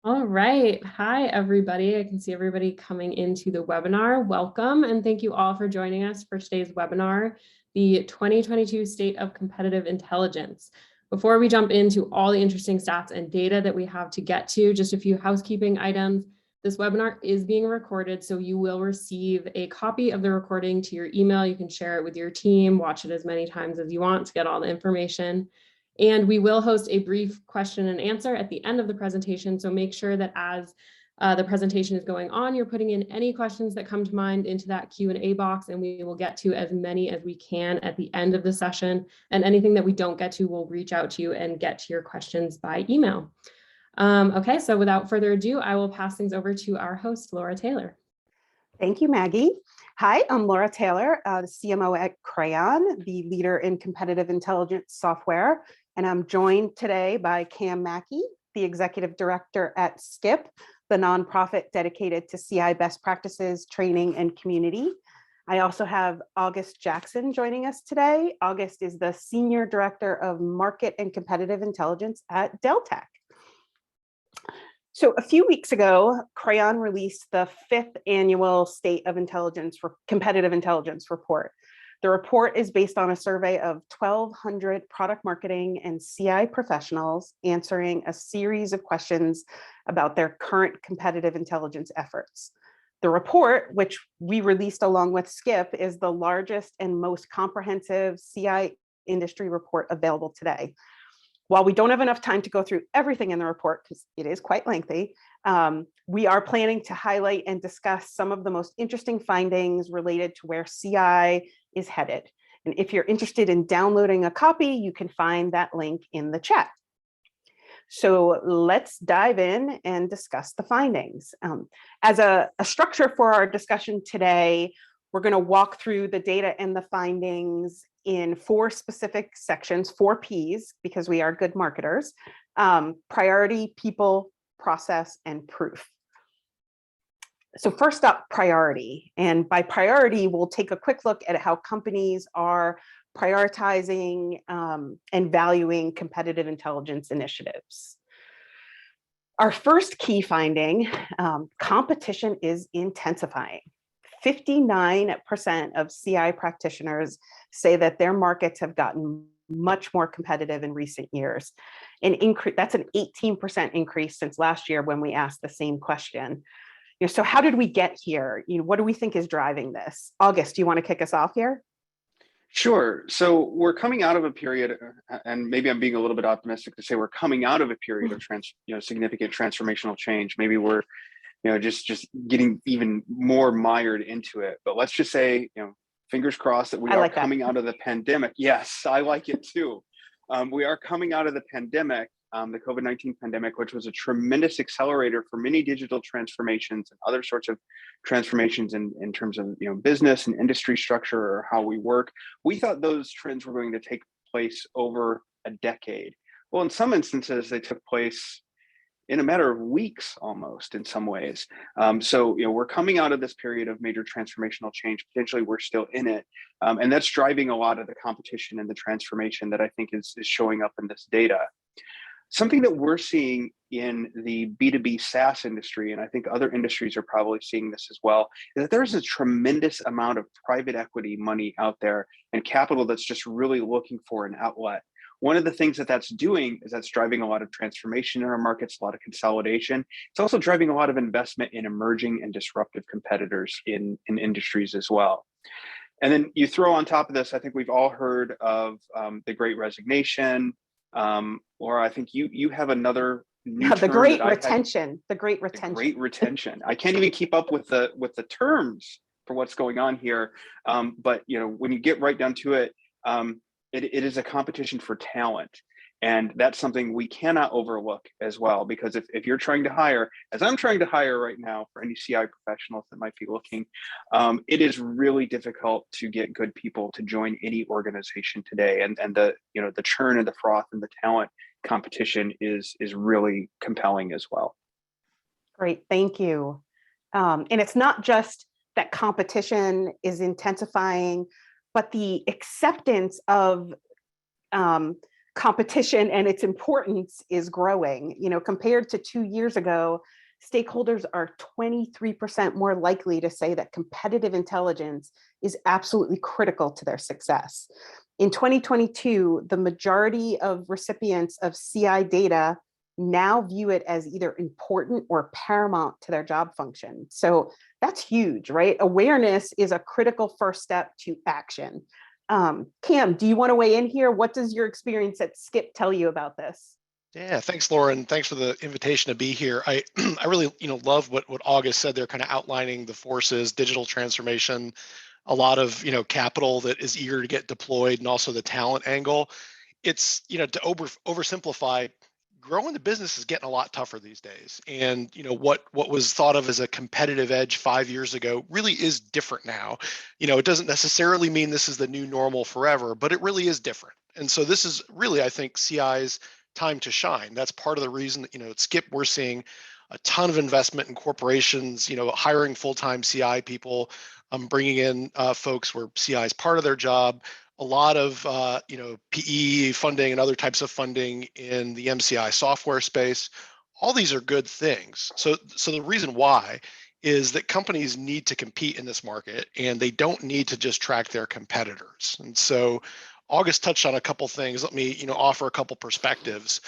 All right. Hi, everybody. I can see everybody coming into the webinar. Welcome, and thank you all for joining us for today's webinar, the 2022 State of Competitive Intelligence. Before we jump into all the interesting stats and data that we have to get to, just a few housekeeping items. This webinar is being recorded, so you will receive a copy of the recording to your email. You can share it with your team, watch it as many times as you want to get all the information. And we will host a brief question and answer at the end of the presentation. So make sure that as the presentation is going on, you're putting in any questions that come to mind into that Q&A box, and we will get to as many as we can at the end of the session. And anything that we don't get to, we'll reach out to you and get to your questions by email. Okay, so without further ado, I will pass things over to our host, Laura Taylor. Thank you, Maggie. Hi, I'm Laura Taylor, the CMO at Crayon, the leader in competitive intelligence software. And I'm joined today by Cam Mackey, the executive director at SCIP, the nonprofit dedicated to CI best practices, training, and community. I also have August Jackson joining us today. August is the senior director of market and competitive intelligence at Deltek. So a few weeks ago, Crayon released the 5th annual State of Competitive Intelligence report. The report is based on a survey of 1,200 product marketing and CI professionals answering a series of questions about their current competitive intelligence efforts. The report, which we released along with SCIP, is the largest and most comprehensive CI industry report available today. While we don't have enough time to go through everything in the report, because it is quite lengthy, we are planning to highlight and discuss some of the most interesting findings related to where CI is headed. And if you're interested in downloading a copy, you can find that link in the chat. So let's dive in and discuss the findings. As a structure for our discussion today, we're going to walk through the data and the findings in 4 specific sections, 4 Ps, because we are good marketers: priority, people, process, and proof. So first up, priority. And by priority, we'll take a quick look at how companies are prioritizing and valuing competitive intelligence initiatives. Our first key finding, competition is intensifying. 59% of CI practitioners say that their markets have gotten much more competitive in recent years. That's an 18% increase since last year when we asked the same question. So how did we get here? What do we think is driving this? August, do you want to kick us off here? Sure. So we're coming out of a period, and maybe I'm being a little bit optimistic to say we're coming out of a period of significant transformational change. Maybe we're just getting even more mired into it. But let's just say, fingers crossed that we are coming out of the pandemic. Yes, I like it too. We are coming out of the pandemic, the COVID-19 pandemic, which was a tremendous accelerator for many digital transformations and other sorts of transformations in terms of business and industry structure or how we work. We thought those trends were going to take place over a decade. Well, in some instances, they took place in a matter of weeks, almost, in some ways. So we're coming out of this period of major transformational change. Potentially, we're still in it, and that's driving a lot of the competition and the transformation that I think is showing up in this data. Something that we're seeing in the B2B SaaS industry, and I think other industries are probably seeing this as well, is that there's a tremendous amount of private equity money out there and capital that's just really looking for an outlet. One of the things that's doing is that's driving a lot of transformation in our markets, a lot of consolidation. It's also driving a lot of investment in emerging and disruptive competitors in industries as well. And then you throw on top of this, I think we've all heard of the Great Resignation. Laura, I think you have another new term. The Great Retention. The Great Retention. The Great Retention. I can't even keep up with the terms for what's going on here. But when you get right down to it, it is a competition for talent. And that's something we cannot overlook as well, because if you're trying to hire, as I'm trying to hire right now for any CI professionals that might be looking, it is really difficult to get good people to join any organization today. And the churn and the froth and the talent competition is really compelling as well. Great, thank you. And it's not just that competition is intensifying, but the acceptance of competition and its importance is growing. Compared to 2 years ago, stakeholders are 23% more likely to say that competitive intelligence is absolutely critical to their success. In 2022, the majority of recipients of CI data now view it as either important or paramount to their job function. So that's huge, right? Awareness is a critical first step to action. Cam, do you want to weigh in here? What does your experience at SCIP tell you about this? Yeah, thanks, Laura, and thanks for the invitation to be here. I really, love what August said. They're kind of outlining the forces, digital transformation, a lot of, capital that is eager to get deployed, and also the talent angle. It's, to oversimplify, growing the business is getting a lot tougher these days. And, what was thought of as a competitive edge 5 years ago really is different now. It doesn't necessarily mean this is the new normal forever, but it really is different. And so this is really, I think, CI's time to shine. That's part of the reason that, at SCIP, we're seeing a ton of investment in corporations, hiring full-time CI people, bringing in folks where CI is part of their job, a lot of PE funding and other types of funding in the MCI software space. All these are good things. So the reason why is that companies need to compete in this market, and they don't need to just track their competitors. And so August touched on a couple things. Let me offer a couple perspectives.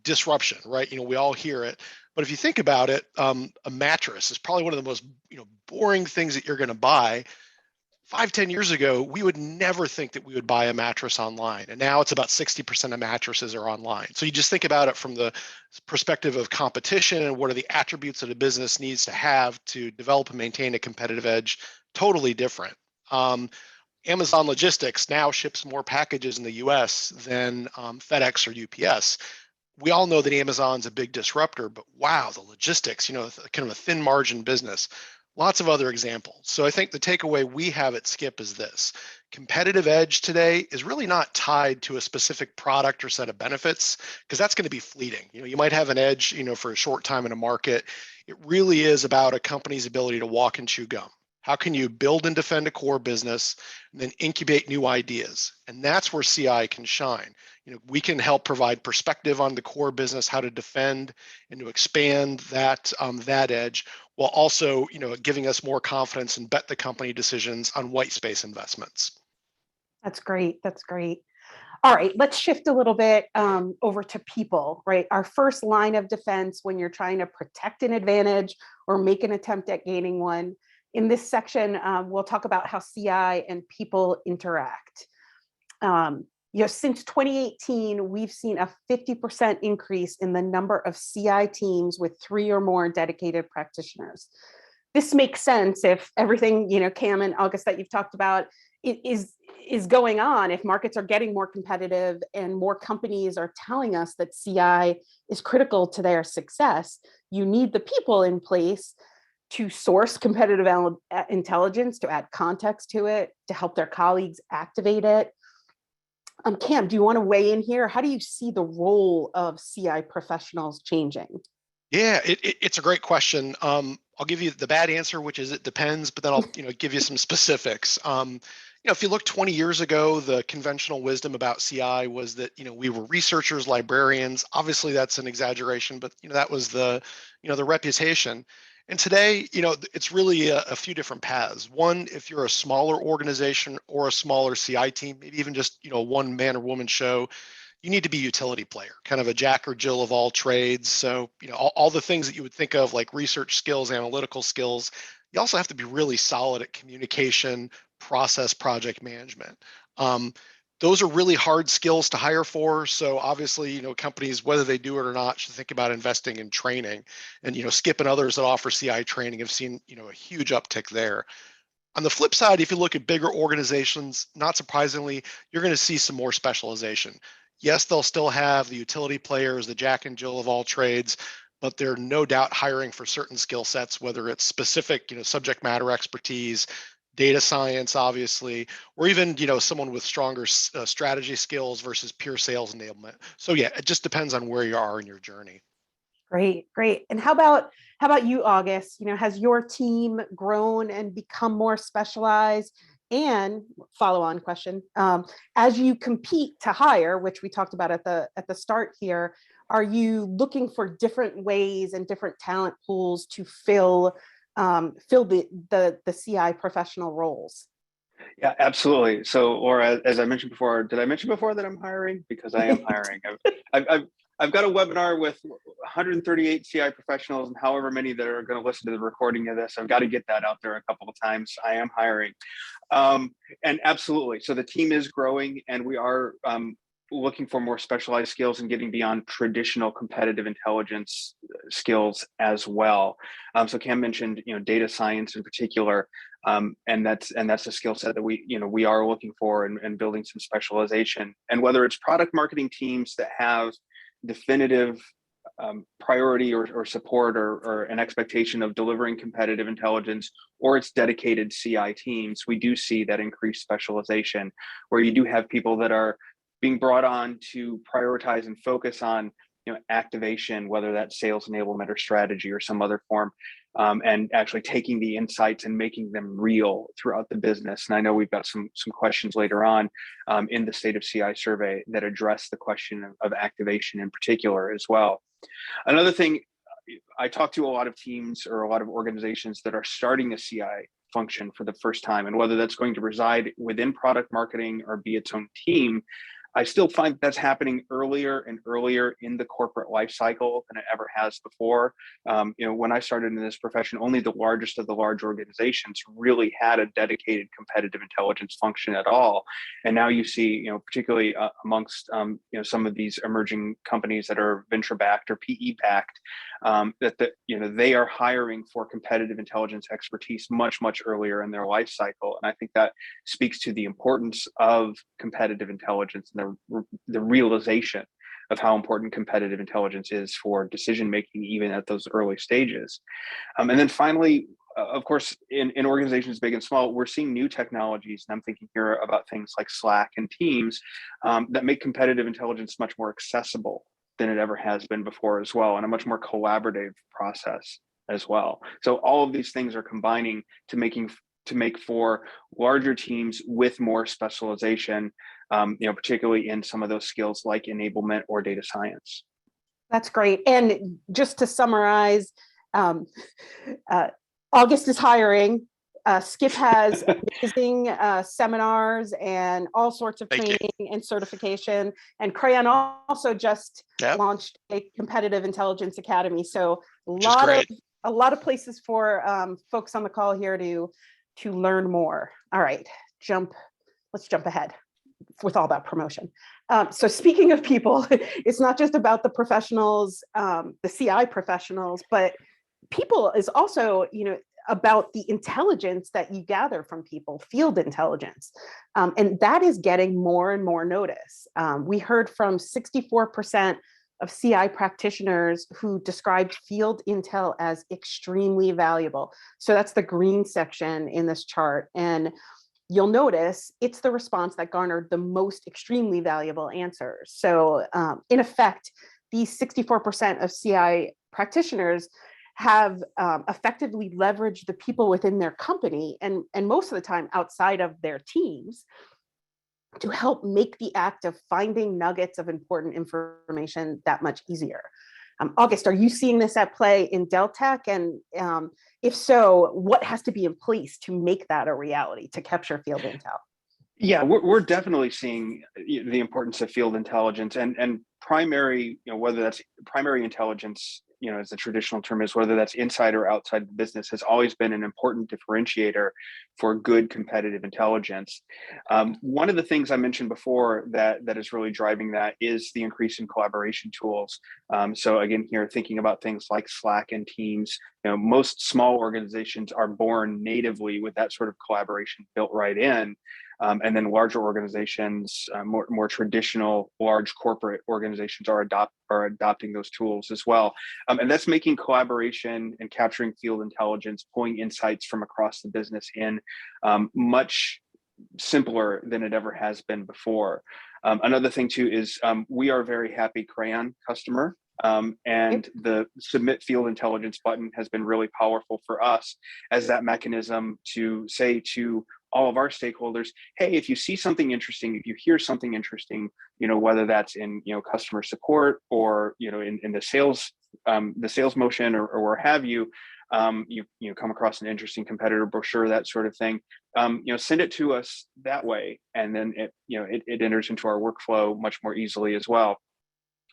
Disruption, right? We all hear it. But if you think about it, a mattress is probably one of the most boring things that you're going to buy. 5-10 years ago, we would never think that we would buy a mattress online. And now it's about 60% of mattresses are online. So you just think about it from the perspective of competition and what are the attributes that a business needs to have to develop and maintain a competitive edge, totally different. Amazon Logistics now ships more packages in the US than FedEx or UPS. We all know that Amazon's a big disruptor, but wow, the logistics, kind of a thin margin business. Lots of other examples. So I think the takeaway we have at SCIP is this: competitive edge today is really not tied to a specific product or set of benefits, because that's going to be fleeting. You might have an edge, for a short time in a market. It really is about a company's ability to walk and chew gum. How can you build and defend a core business and then incubate new ideas? And that's where CI can shine. We can help provide perspective on the core business, how to defend and to expand that edge, while also, giving us more confidence and bet the company decisions on white space investments. That's great. That's great. All right, let's shift a little bit over to people, right? Our first line of defense when you're trying to protect an advantage or make an attempt at gaining one. In this section, we'll talk about how CI and people interact. Since 2018, we've seen a 50% increase in the number of CI teams with 3 or more dedicated practitioners. This makes sense if everything, Cam and August, that you've talked about is going on, if markets are getting more competitive and more companies are telling us that CI is critical to their success. You need the people in place to source competitive intelligence, to add context to it, to help their colleagues activate it. Cam, do you want to weigh in here? How do you see the role of CI professionals changing? Yeah, it's a great question. I'll give you the bad answer, which is it depends, but then I'll give you some specifics. If you look 20 years ago, the conventional wisdom about CI was that we were researchers, librarians. Obviously, that's an exaggeration, but that was the the reputation. And today, it's really a few different paths. One, if you're a smaller organization or a smaller CI team, maybe even just one man or woman show, you need to be a utility player, kind of a Jack or Jill of all trades. So all the things that you would think of like research skills, analytical skills. You also have to be really solid at communication, process, project management. Those are really hard skills to hire for. So obviously, companies, whether they do it or not, should think about investing in training. And SCIP and others that offer CI training have seen a huge uptick there. On the flip side, if you look at bigger organizations, not surprisingly, you're going to see some more specialization. Yes, they'll still have the utility players, the Jack and Jill of all trades, but they're no doubt hiring for certain skill sets, whether it's specific, subject matter expertise, data science, obviously, or even, someone with stronger strategy skills versus pure sales enablement. So yeah, it just depends on where you are in your journey. Great, great. And how about you, August? Has your team grown and become more specialized? And follow-on question, as you compete to hire, which we talked about at the start here, are you looking for different ways and different talent pools to fill the CI professional roles? Yeah, absolutely. So, or as I mentioned before, did I mention before that I'm hiring? Because I am hiring. I've got a webinar with 138 CI professionals, and however many that are going to listen to the recording of this. I've got to get that out there a couple of times. I am hiring, and absolutely. So the team is growing, and we are looking for more specialized skills and getting beyond traditional competitive intelligence skills as well. So Cam mentioned, data science in particular. And that's a skill set that we are looking for and building some specialization. And whether it's product marketing teams that have definitive priority or support or an expectation of delivering competitive intelligence, or it's dedicated CI teams, we do see that increased specialization where you do have people that are being brought on to prioritize and focus on activation, whether that's sales enablement or strategy or some other form, and actually taking the insights and making them real throughout the business. And I know we've got some questions later on in the State of CI survey that address the question of activation in particular as well. Another thing, I talk to a lot of teams or a lot of organizations that are starting a CI function for the first time, and whether that's going to reside within product marketing or be its own team, I still find that's happening earlier and earlier in the corporate life cycle than it ever has before. When I started in this profession, only the largest of the large organizations really had a dedicated competitive intelligence function at all. And now you see, particularly amongst some of these emerging companies that are venture backed or PE backed, that they are hiring for competitive intelligence expertise much earlier in their life cycle. And I think that speaks to the importance of competitive intelligence and the realization of how important competitive intelligence is for decision making, even at those early stages. And then finally, of course, in organizations big and small, we're seeing new technologies, and I'm thinking here about things like Slack and Teams that make competitive intelligence much more accessible than it ever has been before as well, and a much more collaborative process as well. So all of these things are combining to make for larger teams with more specialization, particularly in some of those skills like enablement or data science. That's great. And just to summarize, August is hiring. SCIP has amazing seminars and all sorts of training and certification. And Crayon also just launched a competitive intelligence academy. So a lot of places for folks on the call here to learn more. All right, let's jump ahead with all that promotion. So speaking of people, it's not just about the professionals, the CI professionals, but people is also, about the intelligence that you gather from people, field intelligence. And that is getting more and more notice. We heard from 64% of CI practitioners who described field intel as extremely valuable. So that's the green section in this chart. And you'll notice it's the response that garnered the most extremely valuable answers. So in effect, these 64% of CI practitioners have effectively leveraged the people within their company and most of the time outside of their teams to help make the act of finding nuggets of important information that much easier. August, are you seeing this at play in Deltek? And if so, what has to be in place to make that a reality, to capture field intel? Yeah, we're definitely seeing the importance of field intelligence and primary, whether that's primary intelligence, as the traditional term is, whether that's inside or outside the business, has always been an important differentiator for good competitive intelligence. One of the things I mentioned before that is really driving that is the increase in collaboration tools. So again, here thinking about things like Slack and Teams, most small organizations are born natively with that sort of collaboration built right in. And then larger organizations, more traditional, large corporate organizations are adopting those tools as well. And that's making collaboration and capturing field intelligence, pulling insights from across the business in much simpler than it ever has been before. Another thing too is we are a very happy Crayon customer. And the submit field intelligence button has been really powerful for us as that mechanism to say to all of our stakeholders, hey, if you see something interesting, if you hear something interesting, whether that's in, customer support or, in the sales motion or where have you, you come across an interesting competitor brochure, that sort of thing, send it to us that way. And then it enters into our workflow much more easily as well.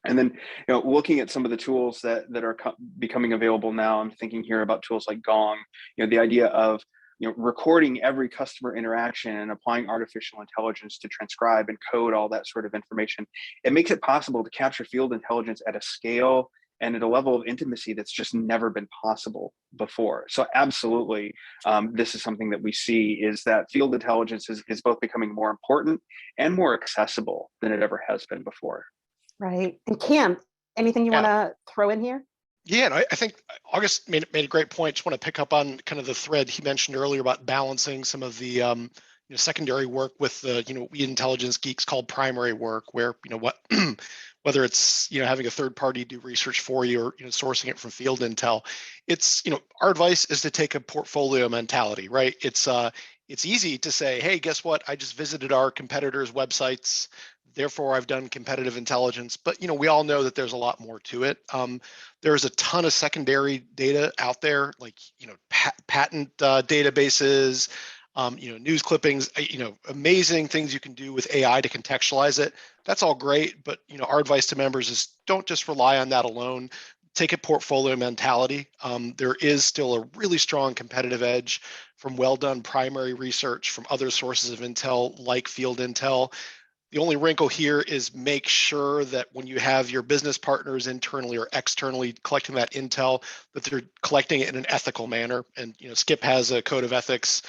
And then, looking at some of the tools that are becoming available now, I'm thinking here about tools like Gong, the idea of, recording every customer interaction and applying artificial intelligence to transcribe and code all that sort of information. It makes it possible to capture field intelligence at a scale and at a level of intimacy that's just never been possible before. So absolutely, this is something that we see, is that field intelligence is both becoming more important and more accessible than it ever has been before. Right. And Cam, anything you want to throw in here? Yeah, and I think August made a great point. Just want to pick up on kind of the thread he mentioned earlier about balancing some of the secondary work with the we intelligence geeks called primary work, where what whether it's having a third party do research for you or sourcing it from field intel. It's our advice is to take a portfolio mentality, right? It's easy to say, hey, guess what? I just visited our competitors' websites, therefore I've done competitive intelligence. But we all know that there's a lot more to it. There's a ton of secondary data out there, like patent databases, news clippings, amazing things you can do with AI to contextualize it. That's all great, but our advice to members is don't just rely on that alone. Take a portfolio mentality. There is still a really strong competitive edge from well-done primary research from other sources of intel like field intel. The only wrinkle here is make sure that when you have your business partners internally or externally collecting that intel, that they're collecting it in an ethical manner. And SCIP has a code of ethics,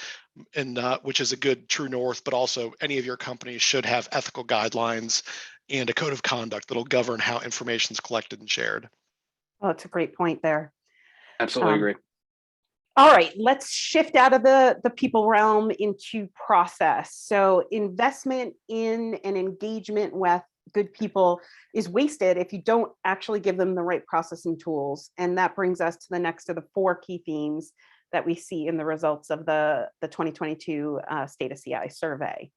and which is a good true north, but also any of your companies should have ethical guidelines and a code of conduct that'll govern how information is collected and shared. Oh, that's a great point there. Absolutely agree. All right, let's shift out of the people realm into process. So investment in and engagement with good people is wasted if you don't actually give them the right processing tools. And that brings us to the next of the 4 key themes that we see in the results of the 2022 State of CI survey.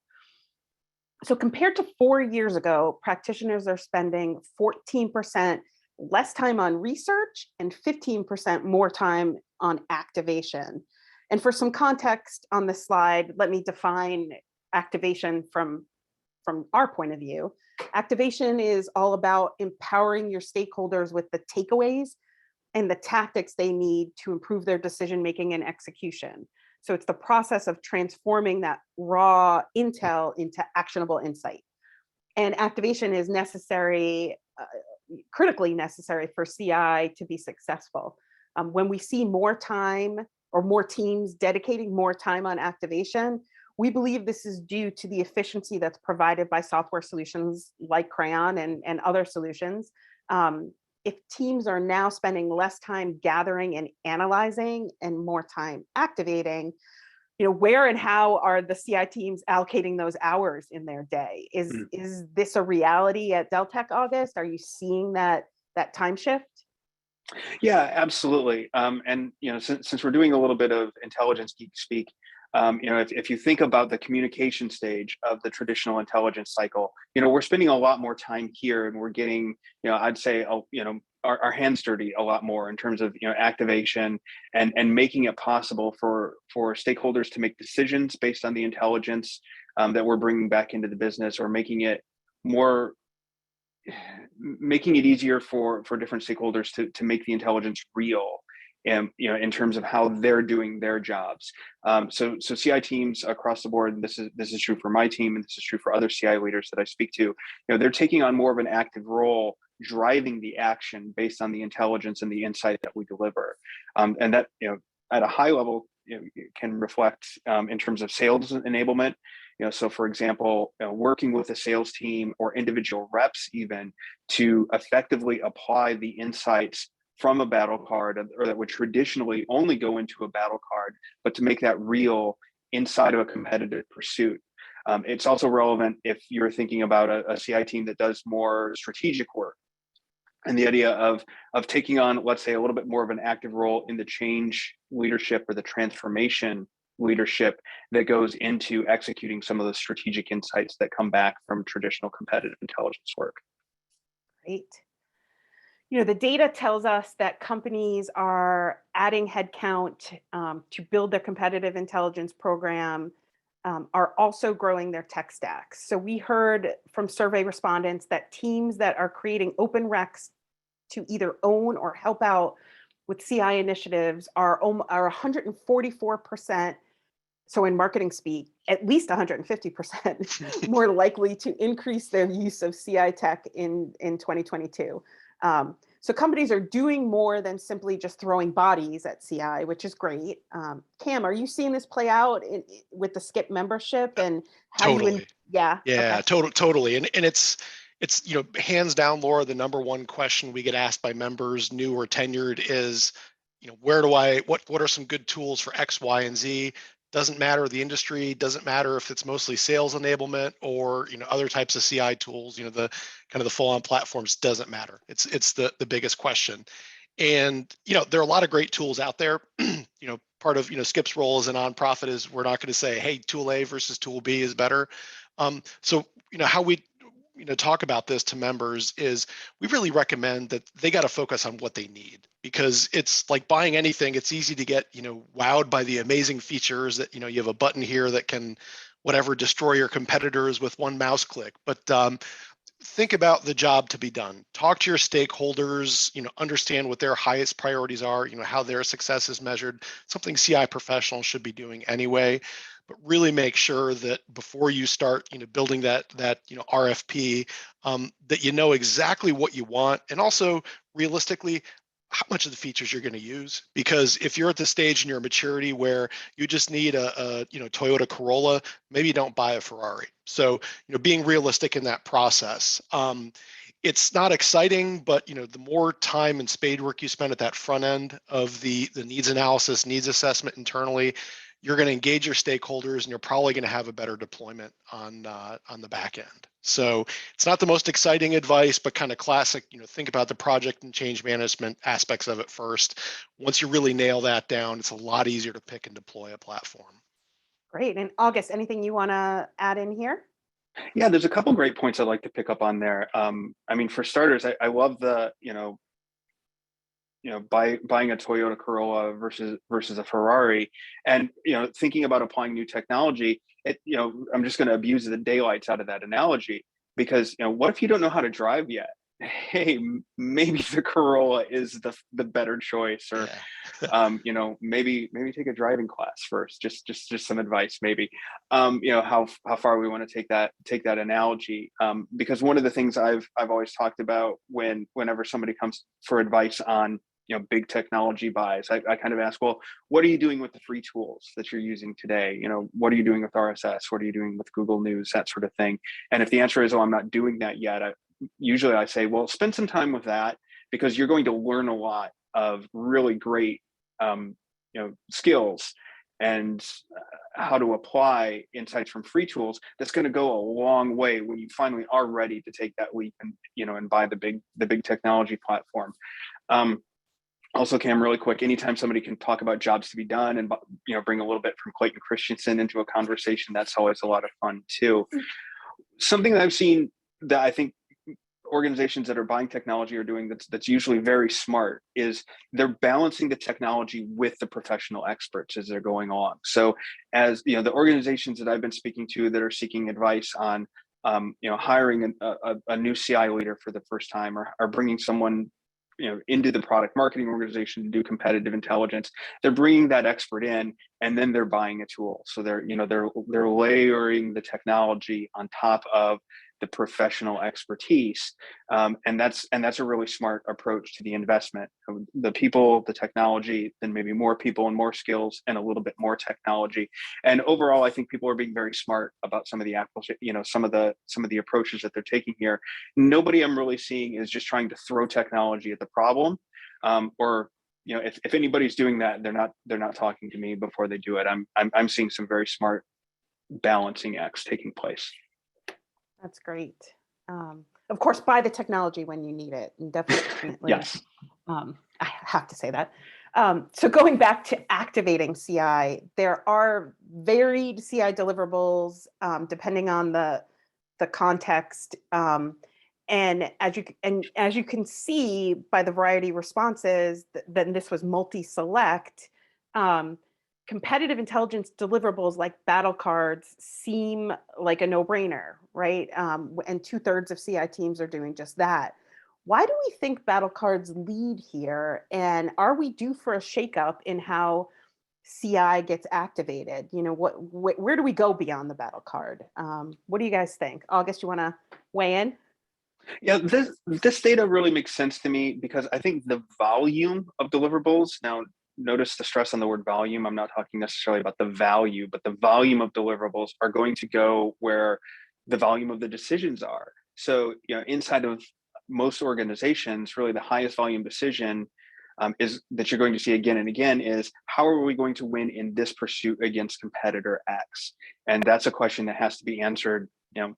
So compared to 4 years ago, practitioners are spending 14% less time on research and 15% more time on activation. And for some context on this slide, let me define activation from our point of view. Activation is all about empowering your stakeholders with the takeaways and the tactics they need to improve their decision-making and execution. So it's the process of transforming that raw intel into actionable insight. And activation is necessary, critically necessary for CI to be successful. When we see more time or more teams dedicating more time on activation, we believe this is due to the efficiency that's provided by software solutions like Crayon and other solutions. If teams are now spending less time gathering and analyzing and more time activating, where and how are the CI teams allocating those hours in their day? Is this a reality at Deltek, August? Are you seeing that time shift? Yeah, absolutely. And since we're doing a little bit of intelligence geek speak, if you think about the communication stage of the traditional intelligence cycle, we're spending a lot more time here, and we're getting, I'd say, our hands dirty a lot more in terms of activation and making it possible for stakeholders to make decisions based on the intelligence that we're bringing back into the business, or making it easier for different stakeholders to make the intelligence real, and in terms of how they're doing their jobs. So CI teams across the board, and this is true for my team, and this is true for other CI leaders that I speak to, they're taking on more of an active role, driving the action based on the intelligence and the insight that we deliver. And that, at a high level, can reflect in terms of sales enablement. So for example, working with a sales team or individual reps even to effectively apply the insights from a battle card, or that would traditionally only go into a battle card, but to make that real inside of a competitive pursuit. It's also relevant if you're thinking about a CI team that does more strategic work, and the idea of taking on, let's say, a little bit more of an active role in the change leadership or the transformation leadership that goes into executing some of the strategic insights that come back from traditional competitive intelligence work. Great. The data tells us that companies are adding headcount to build their competitive intelligence program, are also growing their tech stacks. So we heard from survey respondents that teams that are creating open recs to either own or help out with CI initiatives are 144%. So in marketing speak, at least 150% more likely to increase their use of CI tech in 2022. So companies are doing more than simply just throwing bodies at CI, which is great. Cam, are you seeing this play out with the SCIP membership and how Totally. Yeah. Yeah, okay. Totally. And it's hands down, Laura, the number one question we get asked by members, new or tenured, is, what are some good tools for X, Y, and Z? Doesn't matter the industry, doesn't matter if it's mostly sales enablement or other types of CI tools, the kind of the full-on platforms, doesn't matter. It's the biggest question. And there are a lot of great tools out there. Part of SCIP's role as a nonprofit is we're not going to say, hey, tool A versus tool B is better. So how we talk about this to members is we really recommend that they got to focus on what they need, because it's like buying anything. It's easy to get wowed by the amazing features that you have a button here that can destroy your competitors with one mouse click. But think about the job to be done. Talk to your stakeholders, understand what their highest priorities are, how their success is measured, something CI professionals should be doing anyway. But really make sure that before you start, building that RFP, that you know exactly what you want, and also realistically how much of the features you're going to use. Because if you're at the stage in your maturity where you just need a Toyota Corolla, maybe don't buy a Ferrari. So being realistic in that process. It's not exciting, but the more time and spade work you spend at that front end of the needs analysis, needs assessment internally, you're going to engage your stakeholders, and you're probably going to have a better deployment on the back end. So it's not the most exciting advice, but kind of classic. Think about the project and change management aspects of it first. Once you really nail that down, it's a lot easier to pick and deploy a platform. Great. And August, anything you want to add in here? Yeah, there's a couple great points I'd like to pick up on there. For starters, I love the buying a Toyota Corolla versus a Ferrari, and thinking about applying new technology. I'm just going to abuse the daylights out of that analogy, because what if you don't know how to drive yet? Hey, maybe the Corolla is the better choice, or maybe take a driving class first. Just some advice, maybe. How far we want to take that analogy, because one of the things I've always talked about whenever somebody comes for advice on big technology buys, I kind of ask, well, what are you doing with the free tools that you're using today? What are you doing with RSS? What are you doing with Google News? That sort of thing. And if the answer is, oh, I'm not doing that yet, usually I say, well, spend some time with that, because you're going to learn a lot of really great skills and how to apply insights from free tools. That's going to go a long way when you finally are ready to take that leap and buy the big technology platform. Also, Cam, really quick, anytime somebody can talk about jobs to be done and bring a little bit from Clayton Christensen into a conversation, that's always a lot of fun too. Something that I've seen that I think organizations that are buying technology are doing that's usually very smart is they're balancing the technology with the professional experts as they're going along. So as the organizations that I've been speaking to that are seeking advice on hiring a new CI leader for the first time, or bringing someone into the product marketing organization to do competitive intelligence, they're bringing that expert in, and then they're buying a tool. So they're layering the technology on top of the professional expertise, and that's a really smart approach to the investment. The people, the technology, then maybe more people and more skills and a little bit more technology. And overall, I think people are being very smart about some of the some of the approaches that they're taking here. Nobody I'm really seeing is just trying to throw technology at the problem, or if anybody's doing that, they're not talking to me before they do it. I'm seeing some very smart balancing acts taking place. That's great. Of course, buy the technology when you need it, and definitely. Yes. I have to say that. So going back to activating CI, there are varied CI deliverables depending on the context. And as you can see by the variety of responses, then this was multi-select. Competitive intelligence deliverables like battle cards seem like a no-brainer, right? And 2/3 of CI teams are doing just that. Why do we think battle cards lead here? And are we due for a shakeup in how CI gets activated? You know, where do we go beyond the battle card? What do you guys think? August, you want to weigh in? Yeah, this data really makes sense to me because I think the volume of deliverables, now notice the stress on the word volume. I'm not talking necessarily about the value, but the volume of deliverables are going to go where the volume of the decisions are. So, you know, inside of most organizations, really the highest volume decision is that you're going to see again and again is how are we going to win in this pursuit against competitor X? And that's a question that has to be answered, you know,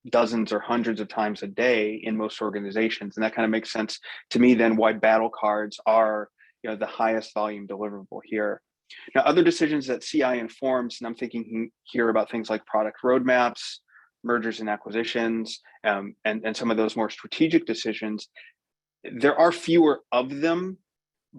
dozens or hundreds of times a day in most organizations. And that kind of makes sense to me then why battle cards are, you know, the highest volume deliverable here. Now, other decisions that CI informs, and I'm thinking here about things like product roadmaps, mergers and acquisitions, and some of those more strategic decisions. There are fewer of them,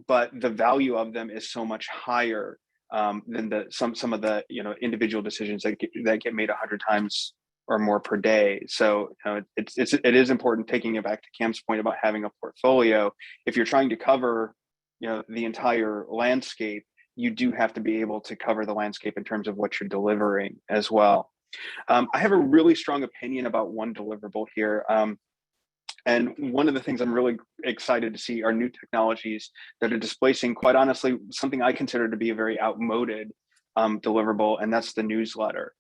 but the value of them is so much higher than some of the, you know, individual decisions that get made 100 times or more per day. So you know, it is important, taking it back to Cam's point about having a portfolio. If you're trying to cover, you know, the entire landscape, you do have to be able to cover the landscape in terms of what you're delivering as well. I have a really strong opinion about one deliverable here. And one of the things I'm really excited to see are new technologies that are displacing, quite honestly, something I consider to be a very outmoded deliverable, and that's the newsletter.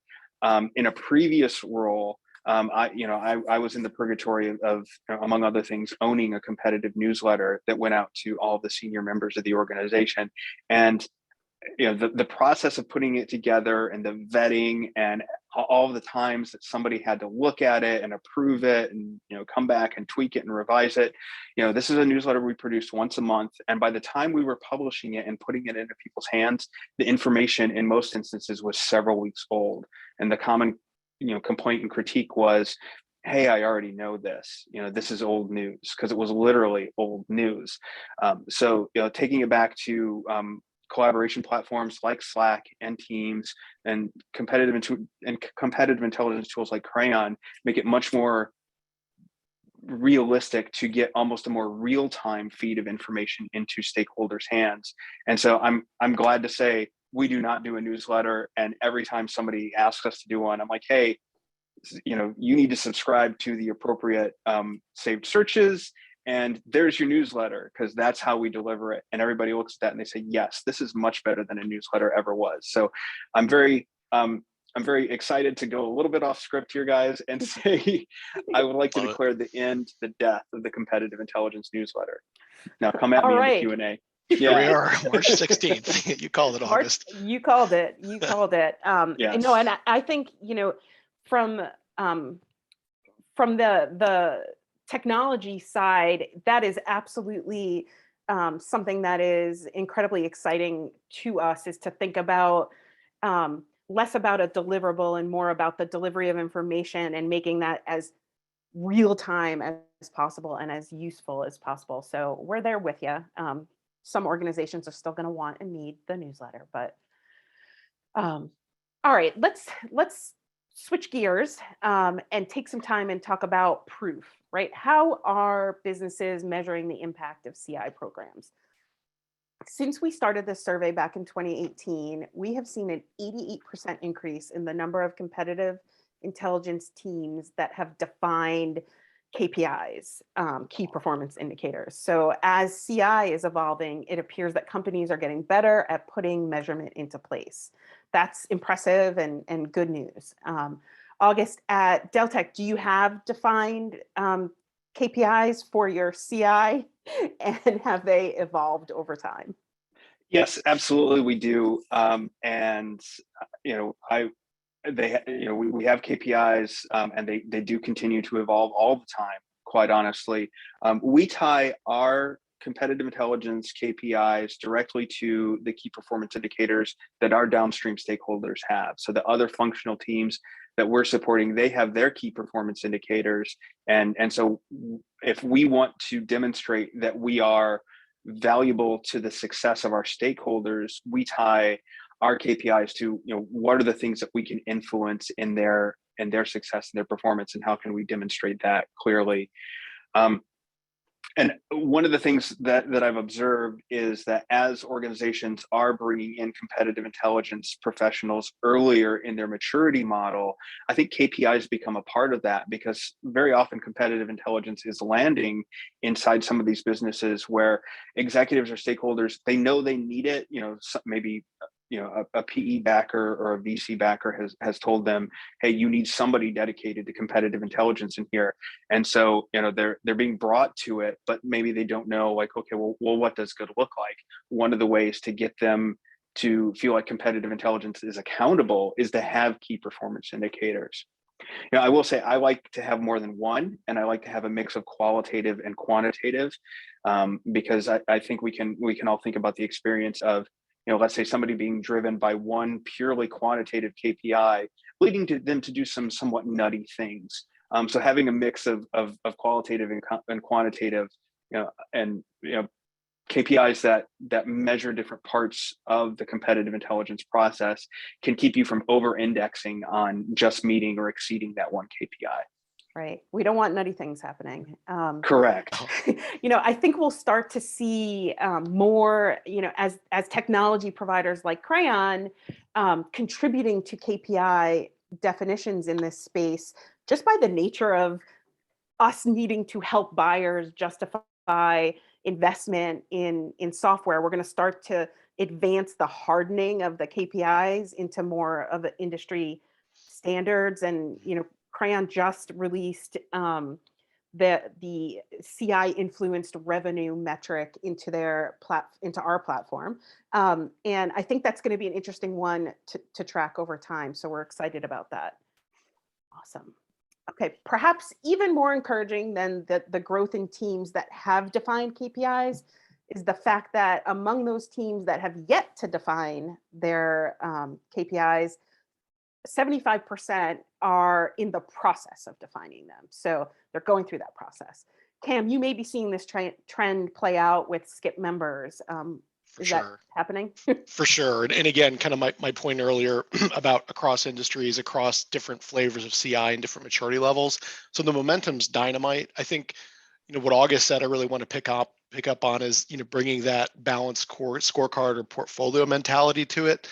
In a previous role, I was in the purgatory of, among other things, owning a competitive newsletter that went out to all the senior members of the organization. And you know, the process of putting it together and the vetting and all the times that somebody had to look at it and approve it and, you know, come back and tweak it and revise it. You know, this is a newsletter we produced once a month. And by the time we were publishing it and putting it into people's hands, the information in most instances was several weeks old. And the common, you know, complaint and critique was, hey, I already know this, you know, this is old news, because it was literally old news. So, you know, taking it back to collaboration platforms like Slack and Teams and competitive intelligence tools like Crayon make it much more realistic to get almost a more real-time feed of information into stakeholders' hands. And so I'm glad to say we do not do a newsletter. And every time somebody asks us to do one, I'm like, hey, you know, you need to subscribe to the appropriate saved searches, and there's your newsletter, because that's how we deliver it. And everybody looks at that and they say, yes, this is much better than a newsletter ever was. So I'm very excited to go a little bit off script here, guys, and say I would like to declare the death of the competitive intelligence newsletter. Now come at me in the Q&A. Here we are, March 16th. You called it, August. You called it. You called it. Yes. No, and I think, you know, from the technology side, that is absolutely something that is incredibly exciting to us, is to think about less about a deliverable and more about the delivery of information and making that as real time as possible and as useful as possible. So we're there with you. Some organizations are still going to want and need the newsletter, but all right, let's switch gears and take some time and talk about proof, right? How are businesses measuring the impact of CI programs? Since we started this survey back in 2018, we have seen an 88% increase in the number of competitive intelligence teams that have defined KPIs, key performance indicators. So as CI is evolving, it appears that companies are getting better at putting measurement into place. That's impressive and good news. August, at Deltek, do you have defined KPIs for your CI, and have they evolved over time? Yes, absolutely, we do. And you know, we have KPIs, and they do continue to evolve all the time. Quite honestly, we tie our competitive intelligence KPIs directly to the key performance indicators that our downstream stakeholders have. So the other functional teams that we're supporting, they have their key performance indicators. And so if we want to demonstrate that we are valuable to the success of our stakeholders, we tie our KPIs to, what are the things that we can influence in their success and their performance, and how can we demonstrate that clearly. And one of the things that I've observed is that as organizations are bringing in competitive intelligence professionals earlier in their maturity model, I think KPIs become a part of that, because very often competitive intelligence is landing inside some of these businesses where executives or stakeholders, they know they need it, maybe a PE backer or a VC backer has told them, hey, you need somebody dedicated to competitive intelligence in here. And so, they're being brought to it, but maybe they don't know, like, okay, well, what does good look like? One of the ways to get them to feel like competitive intelligence is accountable is to have key performance indicators. I will say I like to have more than one, and I like to have a mix of qualitative and quantitative, because I think we can all think about the experience of, let's say somebody being driven by one purely quantitative KPI, leading to them to do some somewhat nutty things. So having a mix of qualitative and quantitative, KPIs that measure different parts of the competitive intelligence process can keep you from over-indexing on just meeting or exceeding that one KPI. Right. We don't want nutty things happening. Correct. I think we'll start to see more, as technology providers like Crayon contributing to KPI definitions in this space, just by the nature of us needing to help buyers justify investment in software. We're going to start to advance the hardening of the KPIs into more of the industry standards. And, Crayon just released the CI influenced revenue metric into our platform. And I think that's going to be an interesting one to track over time. So we're excited about that. Awesome. Okay, perhaps even more encouraging than the growth in teams that have defined KPIs is the fact that among those teams that have yet to define their KPIs, 75% are in the process of defining them. So they're going through that process. Cam, you may be seeing this trend play out with SCIP members. For Is sure. that happening? For sure. And again, kind of my point earlier about across industries, across different flavors of CI and different maturity levels. So the momentum's dynamite. I think, what August said, I really want to pick up on is, bringing that balanced scorecard or portfolio mentality to it.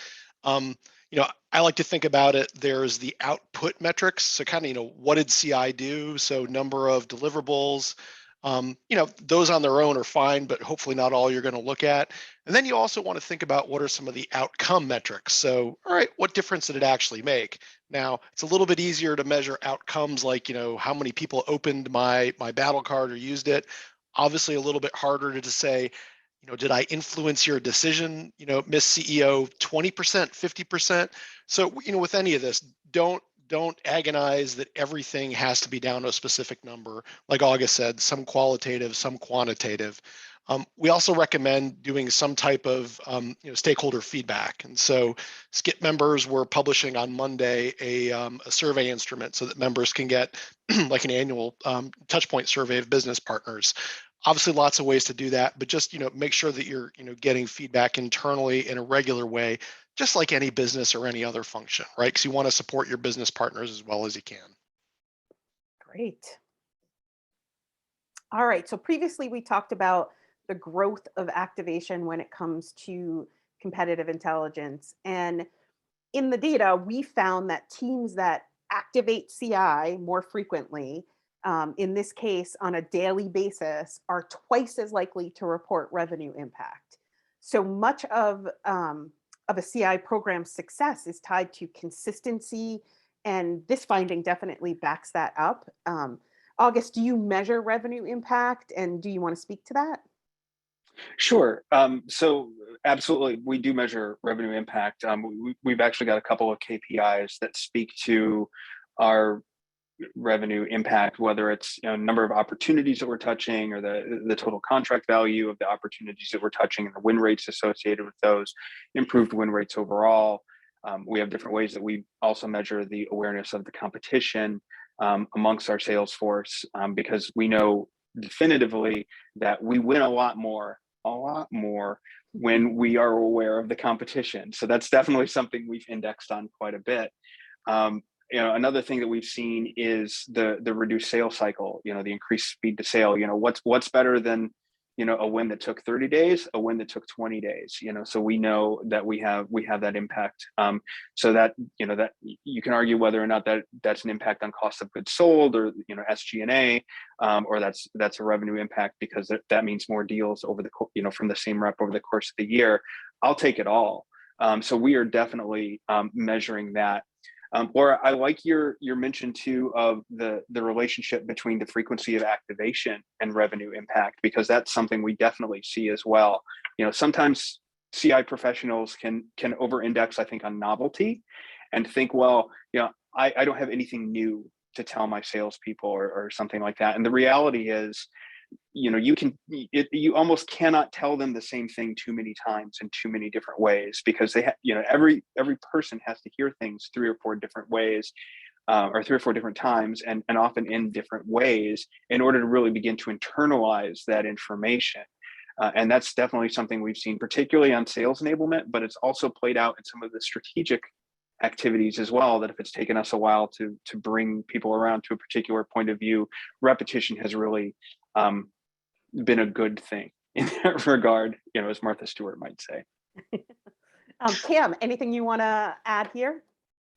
I like to think about it, there's the output metrics. So kind of, what did CI do? So number of deliverables, those on their own are fine, but hopefully not all you're going to look at. And then you also want to think about what are some of the outcome metrics. So, all right, what difference did it actually make? Now, it's a little bit easier to measure outcomes like, how many people opened my battle card or used it. Obviously a little bit harder to say, did I influence your decision, Miss CEO, 20%, 50%? So, with any of this, don't agonize that everything has to be down to a specific number. Like August said, some qualitative, some quantitative. We also recommend doing some type of stakeholder feedback. And so SCIP members were publishing on Monday a survey instrument so that members can get like an annual touchpoint survey of business partners. Obviously, lots of ways to do that, but just make sure that you're getting feedback internally in a regular way, just like any business or any other function, right? Because you want to support your business partners as well as you can. Great. All right. So previously we talked about the growth of activation when it comes to competitive intelligence, and in the data, we found that teams that activate CI more frequently, in this case, on a daily basis, are twice as likely to report revenue impact. So much of a CI program's success is tied to consistency, and this finding definitely backs that up. August, do you measure revenue impact, and do you want to speak to that? Sure. So absolutely, we do measure revenue impact. We've actually got a couple of KPIs that speak to our revenue impact, whether it's number of opportunities that we're touching, or the total contract value of the opportunities that we're touching, and the win rates associated with those, improved win rates overall. We have different ways that we also measure the awareness of the competition amongst our sales force, because we know definitively that we win a lot more when we are aware of the competition. So that's definitely something we've indexed on quite a bit. Another thing that we've seen is the reduced sales cycle, the increased speed to sale. What's better than a win that took 30 days, a win that took 20 days, so we know that we have that impact. So that, that you can argue whether or not that's an impact on cost of goods sold, or, SG&A, or that's a revenue impact, because that means more deals over the, from the same rep over the course of the year. I'll take it all. So we are definitely measuring that. Laura, I like your mention too of the relationship between the frequency of activation and revenue impact, because that's something we definitely see as well. Sometimes CI professionals can over-index, I think, on novelty, and think, well, I don't have anything new to tell my salespeople, or something like that. And the reality is, you almost cannot tell them the same thing too many times in too many different ways, because they every person has to hear things 3 or 4 different ways, or 3 or 4 different times, and often in different ways, in order to really begin to internalize that information. And that's definitely something we've seen, particularly on sales enablement, but it's also played out in some of the strategic activities as well, that if it's taken us a while to bring people around to a particular point of view, repetition has really been a good thing in that regard, as Martha Stewart might say. Cam, anything you want to add here?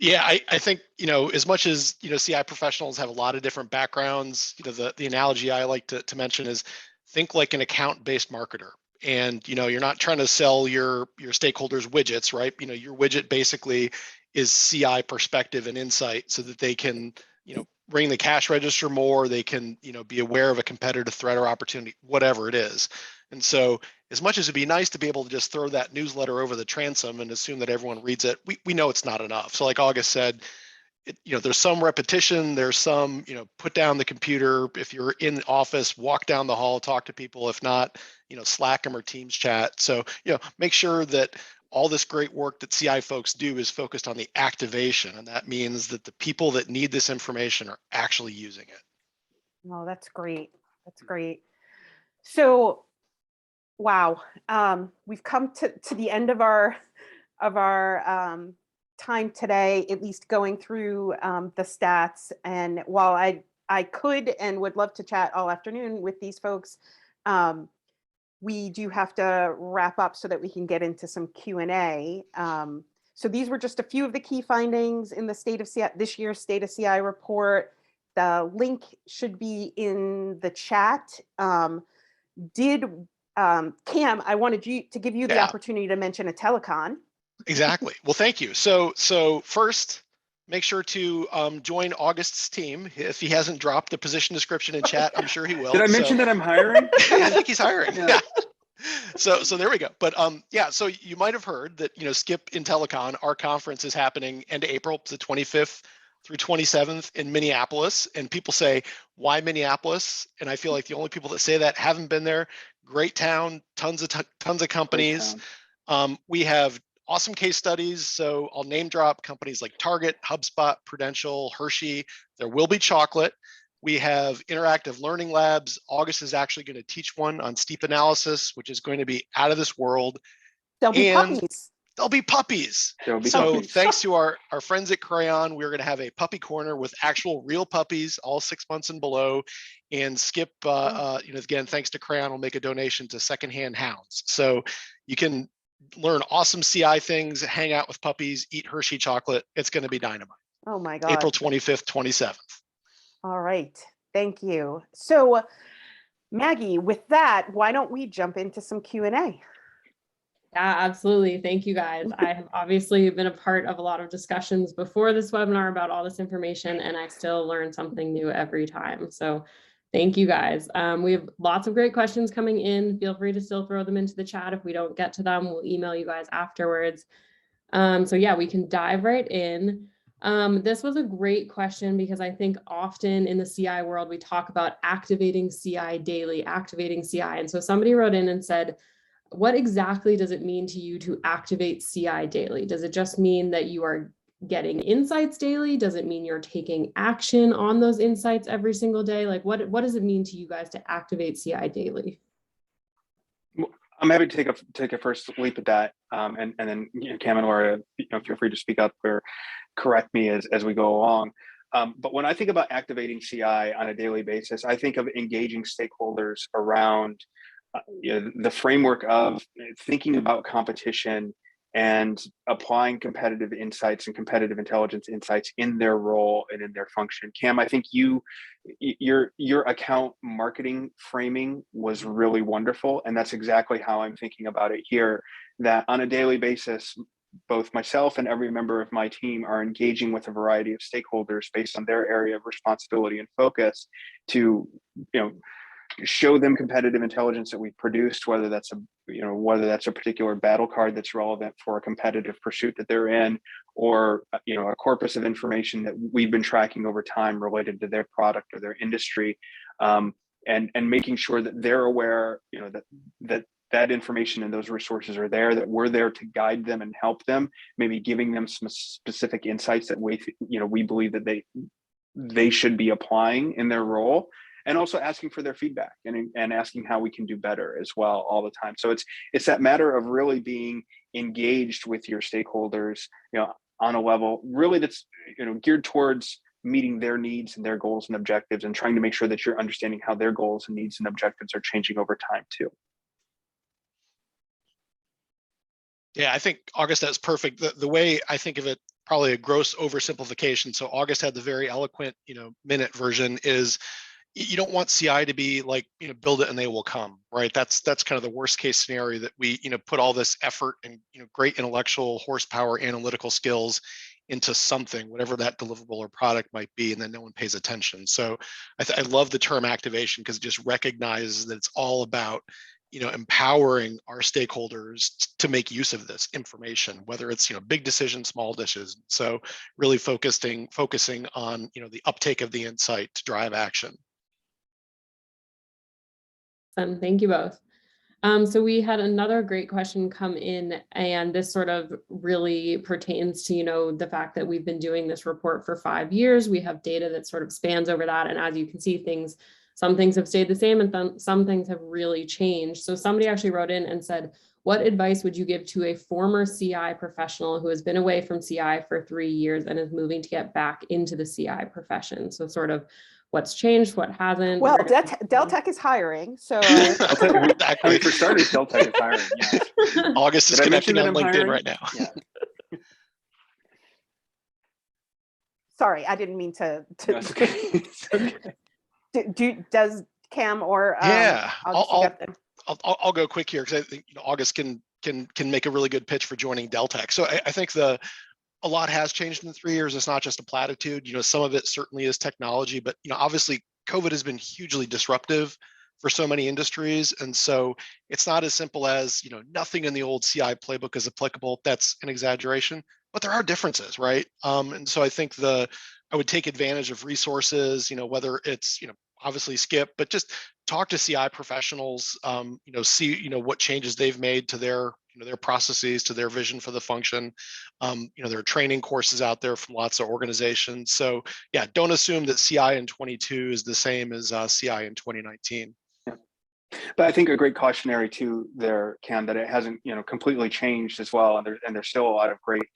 Yeah, I think, as much as, CI professionals have a lot of different backgrounds, the analogy I like to mention is, think like an account-based marketer. And, you're not trying to sell your stakeholders widgets, right? Your widget basically is CI perspective and insight, so that they can, ring the cash register more, they can, be aware of a competitive threat or opportunity, whatever it is. And so, as much as it'd be nice to be able to just throw that newsletter over the transom and assume that everyone reads it, we know it's not enough. So like August said, there's some repetition, there's some, put down the computer. If you're in the office, walk down the hall, talk to people. If not, Slack them or Teams chat. So, make sure that all this great work that CI folks do is focused on the activation. And that means that the people that need this information are actually using it. Oh, that's great. That's great. So, wow. We've come to the end of our time today, at least going through the stats. And while I could and would love to chat all afternoon with these folks, we do have to wrap up so that we can get into some Q&A. So these were just a few of the key findings in the state of CI, this year's State of CI report. The link should be in the chat. Cam, I wanted to give you the opportunity to mention a telecon. Exactly. Well, thank you. So first, make sure to join August's team. If he hasn't dropped the position description in chat, I'm sure he will. Did I mention that I'm hiring? I think he's hiring. Yeah. So there we go. But so you might have heard that, SCIP in Telecon, our conference is happening end of April, the 25th through 27th in Minneapolis. And people say, why Minneapolis? And I feel like the only people that say that haven't been there. Great town, tons of companies. We have awesome case studies. So I'll name drop companies like Target, HubSpot, Prudential, Hershey. There will be chocolate. We have interactive learning labs. August is actually going to teach one on STEEP analysis, which is going to be out of this world. There'll be puppies. There'll be puppies. Thanks to our friends at Crayon, we're going to have a puppy corner with actual real puppies, all 6 months and below. And SCIP, again, thanks to Crayon, will make a donation to Secondhand Hounds. So you can learn awesome CI things, hang out with puppies, eat Hershey chocolate. It's going to be dynamite. Oh my God. April 25th, 27th. All right. Thank you. So Maggie, with that, why don't we jump into some Q&A? Yeah, absolutely. Thank you guys. I have obviously been a part of a lot of discussions before this webinar about all this information, and I still learn something new every time. So thank you guys. We have lots of great questions coming in. Feel free to still throw them into the chat. If we don't get to them, we'll email you guys afterwards. So yeah, we can dive right in. This was a great question because I think often in the CI world, we talk about activating CI daily, activating CI. And so somebody wrote in and said, what exactly does it mean to you to activate CI daily? Does it just mean that you are getting insights daily? Does it mean you're taking action on those insights every single day? Like what does it mean to you guys to activate CI daily? I'm happy to take a first leap at that, and then Cam and Laura, feel free to speak up or correct me as we go along. But when I think about activating CI on a daily basis, I think of engaging stakeholders around the framework of thinking about competition and applying competitive insights and competitive intelligence insights in their role and in their function. Cam, I think your account marketing framing was really wonderful, and that's exactly how I'm thinking about it here, that on a daily basis, both myself and every member of my team are engaging with a variety of stakeholders based on their area of responsibility and focus to show them competitive intelligence that we've produced, whether that's a particular battle card that's relevant for a competitive pursuit that they're in, or a corpus of information that we've been tracking over time related to their product or their industry, and making sure that they're aware, that information and those resources are there, that we're there to guide them and help them, maybe giving them some specific insights that we believe that they should be applying in their role, and also asking for their feedback and asking how we can do better as well all the time. So it's that matter of really being engaged with your stakeholders, on a level really that's geared towards meeting their needs and their goals and objectives, and trying to make sure that you're understanding how their goals and needs and objectives are changing over time too. Yeah, I think August, that's perfect. The way I think of it, probably a gross oversimplification. So August had the very eloquent, minute version is, you don't want CI to be like, build it and they will come, right? That's kind of the worst case scenario, that we, put all this effort and, great intellectual horsepower, analytical skills into something, whatever that deliverable or product might be, and then no one pays attention. So I love the term activation, because it just recognizes that it's all about, empowering our stakeholders to make use of this information, whether it's, big decisions, small decisions. So really focusing on, the uptake of the insight to drive action. Thank you both. So we had another great question come in, and this sort of really pertains to, the fact that we've been doing this report for 5 years. We have data that sort of spans over that. And as you can see, some things have stayed the same and some things have really changed. So somebody actually wrote in and said, what advice would you give to a former CI professional who has been away from CI for 3 years and is moving to get back into the CI profession? So sort of what's changed, what hasn't. Well, Deltek is hiring, so Exactly. For starters, Deltek is hiring. Yeah. August is connecting on LinkedIn hiring right now. Yeah. Sorry, I didn't mean to. No, it's okay. It's okay. Does Cam or yeah, I'll go quick here, because I think August can make a really good pitch for joining Deltek. So I think a lot has changed in 3 years. It's not just a platitude. Some of it certainly is technology, but obviously COVID has been hugely disruptive for so many industries, and so it's not as simple as nothing in the old CI playbook is applicable. That's an exaggeration, but there are differences, right? And so I think I would take advantage of resources, whether it's obviously SCIP, but just talk to CI professionals, see what changes they've made to their processes, to their vision for the function. There are training courses out there from lots of organizations. So yeah, don't assume that CI in 22 is the same as CI in 2019. Yeah. But I think a great cautionary too there, Cam, that it hasn't completely changed as well, and there's still a lot of great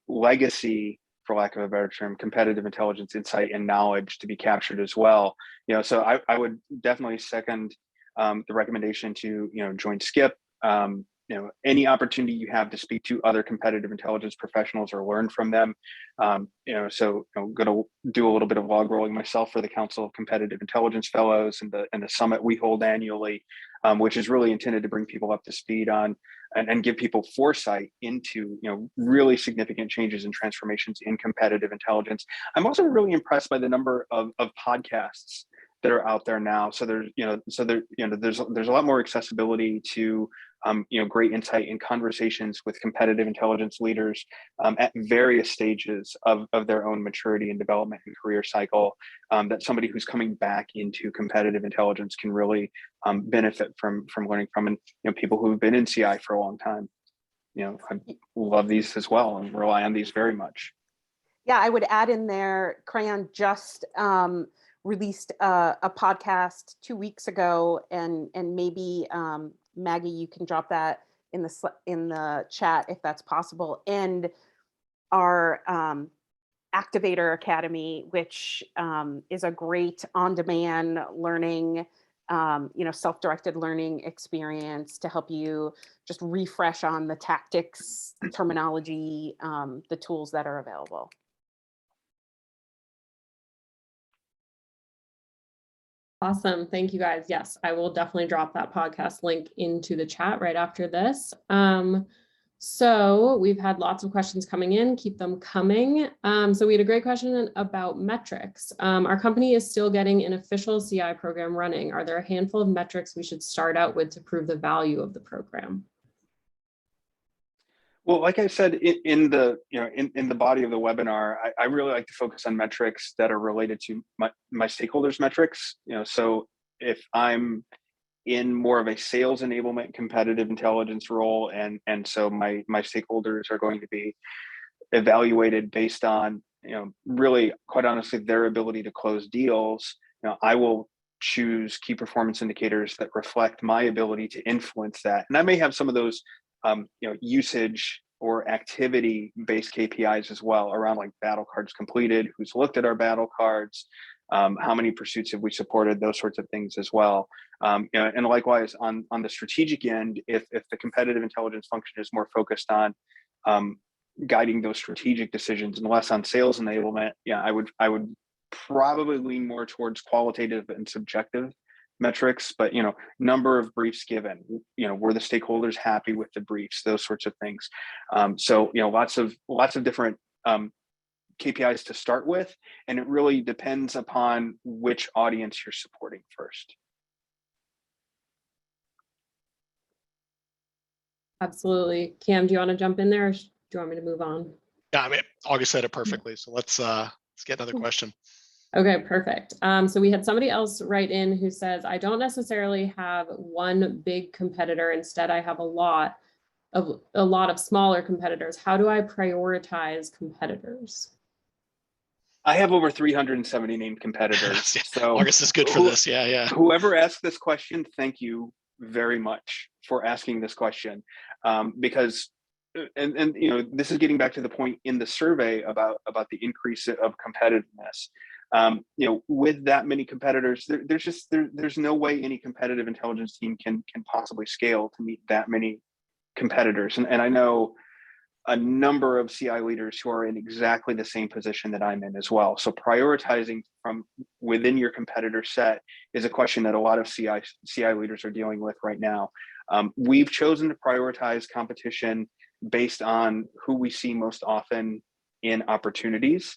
legacy, for lack of a better term, competitive intelligence, insight, and knowledge to be captured as well. So I would definitely second the recommendation to join SCIP. Any opportunity you have to speak to other competitive intelligence professionals or learn from them. So I'm going to do a little bit of log rolling myself for the Council of Competitive Intelligence Fellows and the summit we hold annually, which is really intended to bring people up to speed on and give people foresight into really significant changes and transformations in competitive intelligence. I'm also really impressed by the number of podcasts that are out there now. So there's, there's a lot more accessibility to, great insight and conversations with competitive intelligence leaders at various stages of their own maturity and development and career cycle, that somebody who's coming back into competitive intelligence can really benefit from learning from, and people who've been in CI for a long time. I love these as well and rely on these very much. Yeah, I would add in there, Crayon just released a podcast 2 weeks ago, and maybe Maggie, you can drop that in the chat if that's possible. And our Activator Academy, which is a great on-demand learning, self-directed learning experience to help you just refresh on the tactics, terminology, the tools that are available. Awesome. Thank you guys. Yes, I will definitely drop that podcast link into the chat right after this. So we've had lots of questions coming in. Keep them coming. So we had a great question about metrics. Our company is still getting an official CI program running. Are there a handful of metrics we should start out with to prove the value of the program? Well, like I said in the body of the webinar, I really like to focus on metrics that are related to my stakeholders' metrics. So if I'm in more of a sales enablement competitive intelligence role, and so my stakeholders are going to be evaluated based on really, quite honestly, their ability to close deals, I will choose key performance indicators that reflect my ability to influence that. And I may have some of those usage or activity based KPIs as well, around like battle cards completed, who's looked at our battle cards, how many pursuits have we supported, those sorts of things as well. And likewise on the strategic end, if the competitive intelligence function is more focused on guiding those strategic decisions and less on sales enablement, I would probably lean more towards qualitative and subjective metrics, but number of briefs given, were the stakeholders happy with the briefs, those sorts of things. So lots of different KPIs to start with, and it really depends upon which audience you're supporting first. Absolutely. Cam, do you want to jump in there, or do you want me to move on? Yeah, I mean, August said it perfectly. So let's get another question. Okay, perfect. So we had somebody else write in who says, I don't necessarily have one big competitor. Instead, I have a lot of smaller competitors. How do I prioritize competitors? I have over 370 named competitors. Yeah, so August is good for this. Yeah. Whoever asked this question, thank you very much for asking this question, because and this is getting back to the point in the survey about the increase of competitiveness. With that many competitors, there's no way any competitive intelligence team can possibly scale to meet that many competitors. And I know a number of CI leaders who are in exactly the same position that I'm in as well. So prioritizing from within your competitor set is a question that a lot of CI leaders are dealing with right now. We've chosen to prioritize competition based on who we see most often in opportunities.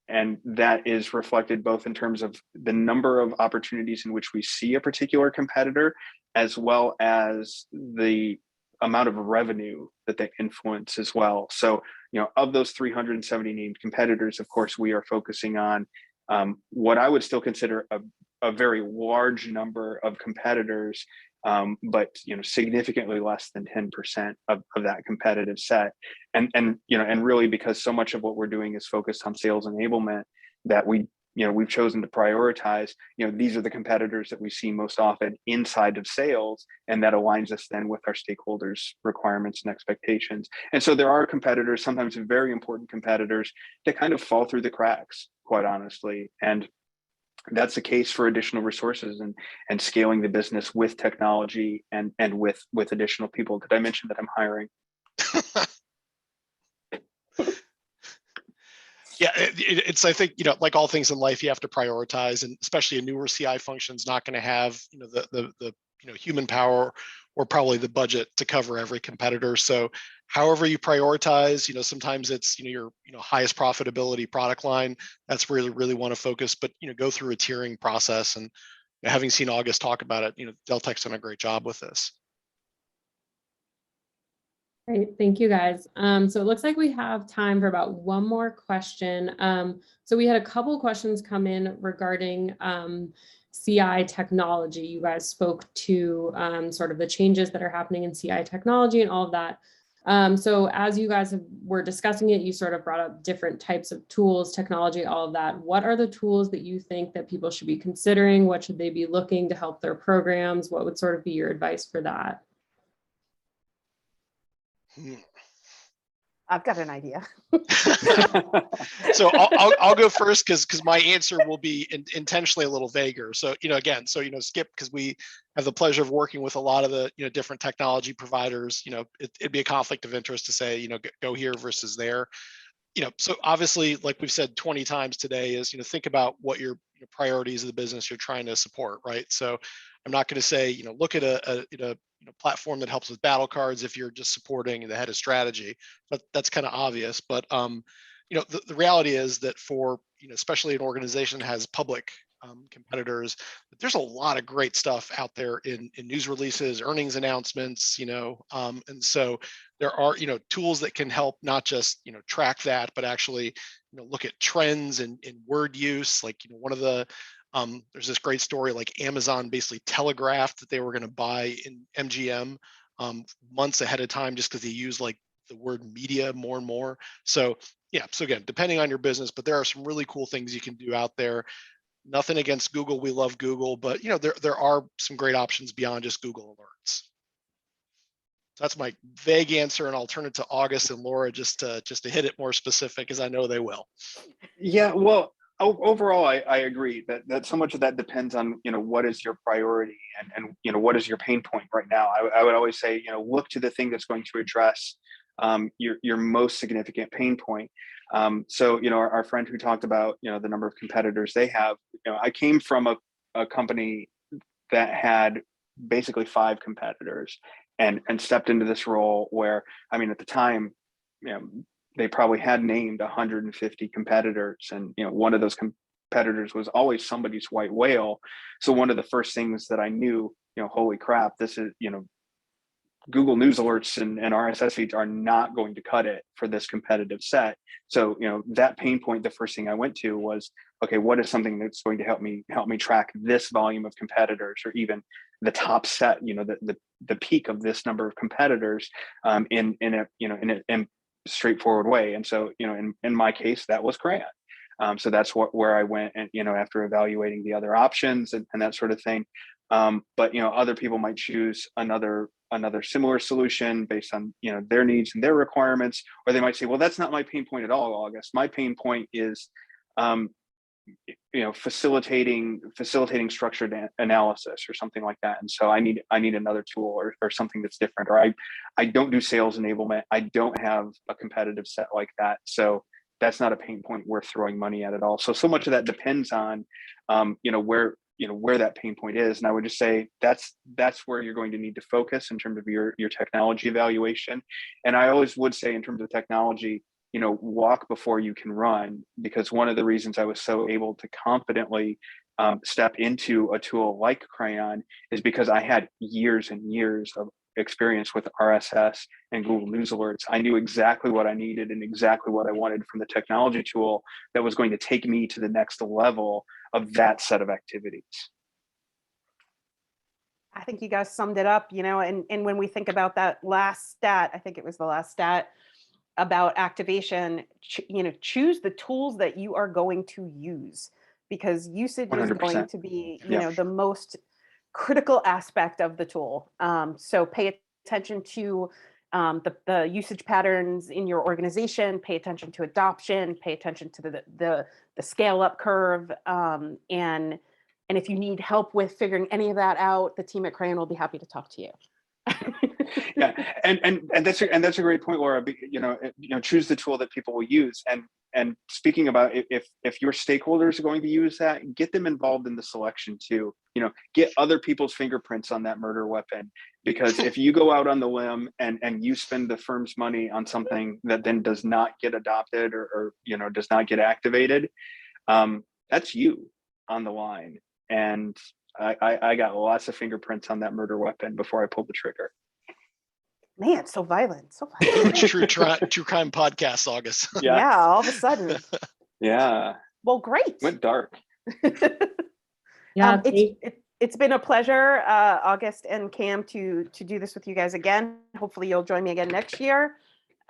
And that is reflected both in terms of the number of opportunities in which we see a particular competitor, as well as the amount of revenue that they influence as well. So, of those 370 named competitors, of course, we are focusing on what I would still consider a very large number of competitors, but significantly less than 10% of that competitive set. And really, because so much of what we're doing is focused on sales enablement, that we've chosen to prioritize, these are the competitors that we see most often inside of sales, and that aligns us then with our stakeholders' requirements and expectations. And so there are competitors, sometimes very important competitors, that kind of fall through the cracks, quite honestly. And that's the case for additional resources and scaling the business with technology and with additional people. Did I mention that I'm hiring? Yeah, it's I think like all things in life, you have to prioritize, and especially a newer CI function is not going to have the human power or probably the budget to cover every competitor. So however you prioritize, sometimes it's, your, highest profitability product line. That's where you really want to focus, but, go through a tiering process. And having seen August talk about it, Deltek's done a great job with this. Great, thank you guys. So it looks like we have time for about one more question. So we had a couple questions come in regarding CI technology. You guys spoke to sort of the changes that are happening in CI technology and all of that. So as you guys were discussing it, you sort of brought up different types of tools, technology, all of that. What are the tools that you think that people should be considering? What should they be looking to help their programs? What would sort of be your advice for that? I've got an idea. So I'll go first because my answer will be intentionally a little vaguer. So again, SCIP, because we have the pleasure of working with a lot of the different technology providers. It'd be a conflict of interest to say go here versus there. So obviously, like we've said 20 times today, is think about what your priorities of the business you're trying to support, right? So I'm not going to say look at a platform that helps with battle cards if you're just supporting the head of strategy, but that's kind of obvious. But the reality is that for especially an organization that has public competitors, there's a lot of great stuff out there in news releases, earnings announcements, and so there are tools that can help not just track that, but actually look at trends in word use. Like one of the there's this great story, like Amazon basically telegraphed that they were going to buy in MGM months ahead of time just because they use like the word media more and more. So so again, depending on your business, but there are some really cool things you can do out there. Nothing against Google, we love Google, but there are some great options beyond just Google Alerts. So that's my vague answer, and I'll turn it to August and Laura just to hit it more specific, as I know they will. Yeah, well, overall, I agree that so much of that depends on what is your priority and what is your pain point right now. I would always say look to the thing that's going to address your most significant pain point. So our friend who talked about the number of competitors they have. I came from a company that had basically 5 competitors and stepped into this role where at the time they probably had named 150 competitors, and one of those competitors was always somebody's white whale. So one of the first things that I knew, holy crap, this is Google News alerts and RSS feeds are not going to cut it for this competitive set. So that pain point, the first thing I went to was, okay, what is something that's going to help me track this volume of competitors, or even the top set, the peak of this number of competitors in a straightforward way. And so in my case, that was Crayon. So that's where I went, and after evaluating the other options and that sort of thing. But other people might choose another similar solution based on their needs and their requirements, or they might say, well, that's not my pain point at all, August. My pain point is facilitating structured analysis or something like that. And so I need another tool or something that's different. Or I don't do sales enablement. I don't have a competitive set like that. So that's not a pain point worth throwing money at all. So much of that depends on where that pain point is. And I would just say that's where you're going to need to focus in terms of your technology evaluation. And I always would say, in terms of technology, walk before you can run, because one of the reasons I was so able to confidently step into a tool like Crayon is because I had years and years of experience with RSS and Google News alerts. I knew exactly what I needed and exactly what I wanted from the technology tool that was going to take me to the next level of that set of activities. I think you guys summed it up, and when we think about that last stat, I think it was the last stat about activation, choose the tools that you are going to use, because usage 100%. Is going to be, the most critical aspect of the tool. So pay attention to the usage patterns in your organization, pay attention to adoption, pay attention to the scale up curve. And if you need help with figuring any of that out, the team at Crayon will be happy to talk to you. Yeah, and that's a great point, Laura. Choose the tool that people will use, and and speaking about if your stakeholders are going to use that, get them involved in the selection too. You know, get other people's fingerprints on that murder weapon, because if you go out on the limb and you spend the firm's money on something that then does not get adopted or you know, does not get activated, that's you on the line. And I got lots of fingerprints on that murder weapon before I pulled the trigger. Man, so violent, so Too violent. much true crime podcast, August. Yeah, all of a sudden. Yeah. Well, great. Went dark. Yeah, It's been a pleasure, August and Cam, to do this with you guys again. Hopefully you'll join me again next year.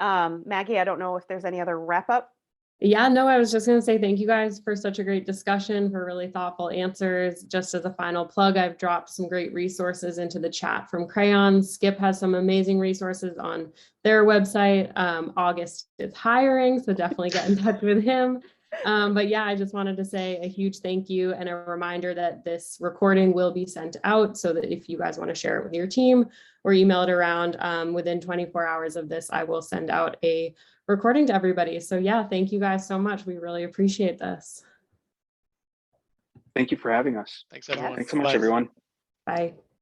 Maggie, I don't know if there's any other wrap up. Yeah, no, I was just going to say thank you guys for such a great discussion, for really thoughtful answers. Just as a final plug, I've dropped some great resources into the chat from Crayon. SCIP has some amazing resources on their website. August is hiring, so definitely get in touch with him. But yeah, I just wanted to say a huge thank you and a reminder that this recording will be sent out, so that if you guys want to share it with your team or email it around, within 24 hours of this, I will send out a recording to everybody. So yeah, thank you guys so much. We really appreciate this. Thank you for having us. Thanks, everyone. Thanks so much, Bye. everyone. Bye.